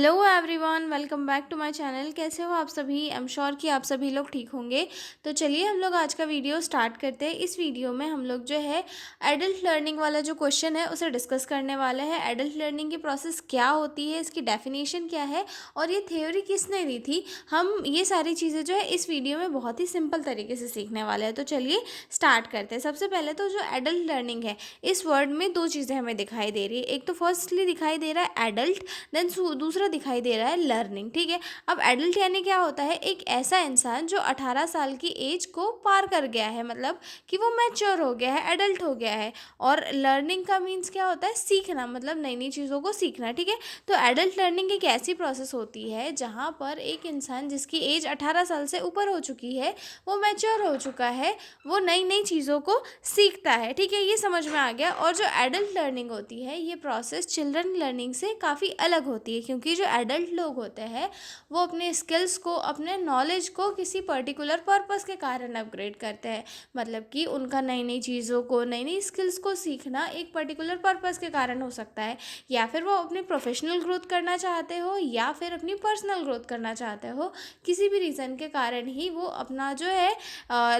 Hello everyone, welcome back to my channel. कैसे हो आप सभी? आई एम श्योर कि आप सभी लोग ठीक होंगे। तो चलिए हम लोग आज का वीडियो स्टार्ट करते हैं। इस वीडियो में हम लोग जो है एडल्ट लर्निंग वाला जो क्वेश्चन है उसे डिस्कस करने वाले हैं। एडल्ट लर्निंग की प्रोसेस क्या होती है, इसकी डेफिनेशन क्या है और ये थ्योरी किसने दी थी, हम ये सारी चीज़ें जो है इस वीडियो में बहुत ही सिंपल तरीके से सीखने वाले हैं। तो चलिए स्टार्ट करते हैं। सबसे पहले तो जो एडल्ट लर्निंग है, इस वर्ड में दो चीज़ें हमें दिखाई दे रही है। एक तो फर्स्टली दिखाई दे रहा है एडल्ट, देन दूसरा दिखाई दे रहा है लर्निंग। ठीक है, अब एडल्ट यानी क्या होता है? एक ऐसा इंसान जो 18 साल की एज को पार कर गया है, मतलब कि वो मैच्योर हो गया है, एडल्ट हो गया है। और लर्निंग का मीन्स क्या होता है? सीखना, मतलब नई नई चीज़ों को सीखना। ठीक है, तो एडल्ट लर्निंग एक ऐसी प्रोसेस होती है जहाँ पर एक इंसान जिसकी एज 18 साल से ऊपर हो चुकी है, वो मैच्योर हो चुका है, वो नई नई चीज़ों को सीखता है। ठीक है, ये समझ में आ गया। और जो एडल्ट लर्निंग होती है, ये प्रोसेस चिल्ड्रन लर्निंग से काफ़ी अलग होती है, क्योंकि जो एडल्ट लोग होते हैं वो अपने स्किल्स को, अपने नॉलेज को किसी पर्टिकुलर पर्पस के कारण अपग्रेड करते हैं। मतलब कि उनका नई नई चीज़ों को, नई नई स्किल्स को सीखना एक पर्टिकुलर पर्पस के कारण हो सकता है, या फिर वो अपनी प्रोफेशनल ग्रोथ करना चाहते हो या फिर अपनी पर्सनल ग्रोथ करना चाहते हो। किसी भी रीज़न के कारण ही वो अपना जो है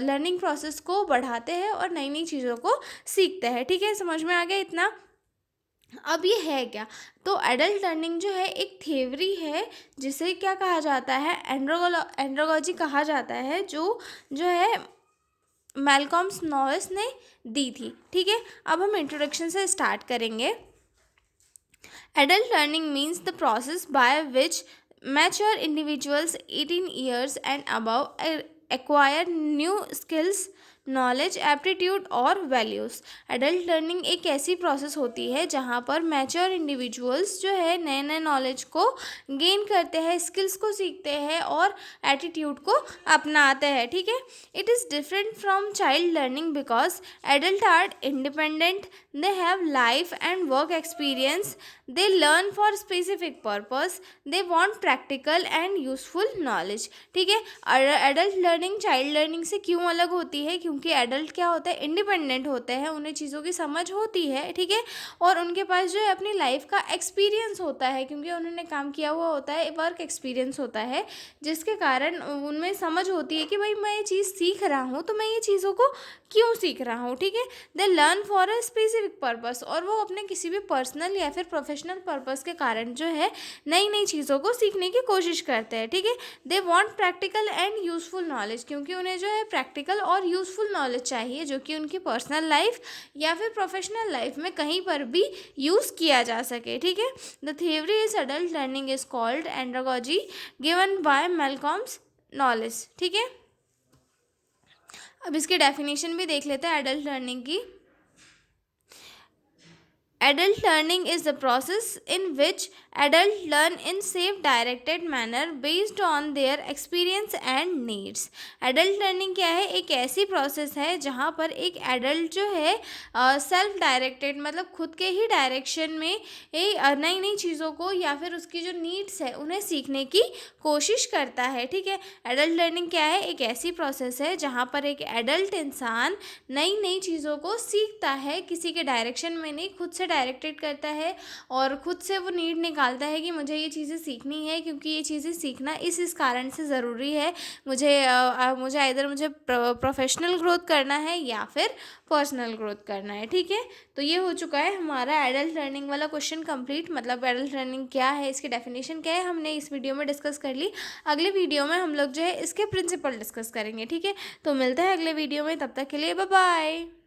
लर्निंग प्रोसेस को बढ़ाते हैं और नई नई चीज़ों को सीखते हैं। ठीक है, समझ में आ गया इतना? अब ये है क्या? तो एडल्ट लर्निंग जो है एक थ्योरी है, जिसे क्या कहा जाता है? एंड्रोलॉजी कहा जाता है, जो जो है मैल्कॉम्स नॉरिस ने दी थी। ठीक है, अब हम इंट्रोडक्शन से स्टार्ट करेंगे। Adult learning means the process by which mature individuals 18 years and above acquire new skills, knowledge, aptitude और वैल्यूज़। एडल्ट लर्निंग एक ऐसी प्रोसेस होती है जहाँ पर मैच्योर इंडिविजुअल्स जो है नए नए नॉलेज को गेन करते हैं, स्किल्स को सीखते हैं और एटीट्यूड को अपनाते हैं। ठीक है, it is different from child learning because adult are independent, they have life and work experience, they learn for specific purpose, they want practical and useful knowledge। ठीक है, एडल्ट लर्निंग चाइल्ड लर्निंग से क्यों अलग होती है? क्योंकि adult क्या होता है? इंडिपेंडेंट होते हैं, उन्हें चीज़ों की समझ होती है। ठीक है, और उनके पास जो है अपनी लाइफ का एक्सपीरियंस होता है, क्योंकि उन्होंने काम किया हुआ होता है, वर्क एक्सपीरियंस होता है, जिसके कारण उनमें समझ होती है कि भाई मैं ये चीज़ सीख रहा हूँ तो मैं ये चीज़ों को क्यों सीख रहा हूँ। ठीक है, they learn for a specific purpose, और वो अपने किसी भी पर्सनल या फिर प्रोफेशनल पर्पस के कारण जो है नई नई चीज़ों को सीखने की कोशिश करते हैं। ठीक है, they want practical and useful knowledge, क्योंकि उन्हें जो है प्रैक्टिकल और यूज़फुल नॉलेज चाहिए, जो कि उनकी पर्सनल लाइफ या फिर प्रोफेशनल लाइफ में कहीं पर भी यूज़ किया जा सके। ठीक है, the theory is adult learning is called andrology given by Malcolm's knowledge. ठीक है, अब इसकी डेफिनेशन भी देख लेते हैं एडल्ट लर्निंग की। Adult learning is the process in which adults learn in safe directed manner based on their experience and needs। Adult learning क्या है? एक ऐसी प्रोसेस है जहाँ पर एक एडल्ट जो है सेल्फ डायरेक्टेड, मतलब खुद के ही डायरेक्शन में नई नई चीज़ों को या फिर उसकी जो नीड्स है उन्हें सीखने की कोशिश करता है। ठीक है, एडल्ट लर्निंग क्या है? एक ऐसी प्रोसेस है जहाँ पर एक एडल्ट इंसान नई नई चीज़ों को सीखता है, किसी के डायरेक्शन में नहीं, खुद से डायरेक्टेड करता है और खुद से वो नीड निकालता है कि मुझे ये चीज़ें सीखनी है, क्योंकि ये चीज़ें सीखना इस कारण से ज़रूरी है। मुझे प्रोफेशनल ग्रोथ करना है या फिर पर्सनल ग्रोथ करना है। ठीक है, तो ये हो चुका है हमारा एडल्ट लर्निंग वाला क्वेश्चन कंप्लीट। मतलब एडल्ट लर्निंग क्या है, इसकी डेफिनेशन क्या है, हमने इस वीडियो में डिस्कस कर ली। अगले वीडियो में हम लोग जो है इसके प्रिंसिपल डिस्कस करेंगे। ठीक है, तो मिलते हैं अगले वीडियो में, तब तक के लिए बाय बाय।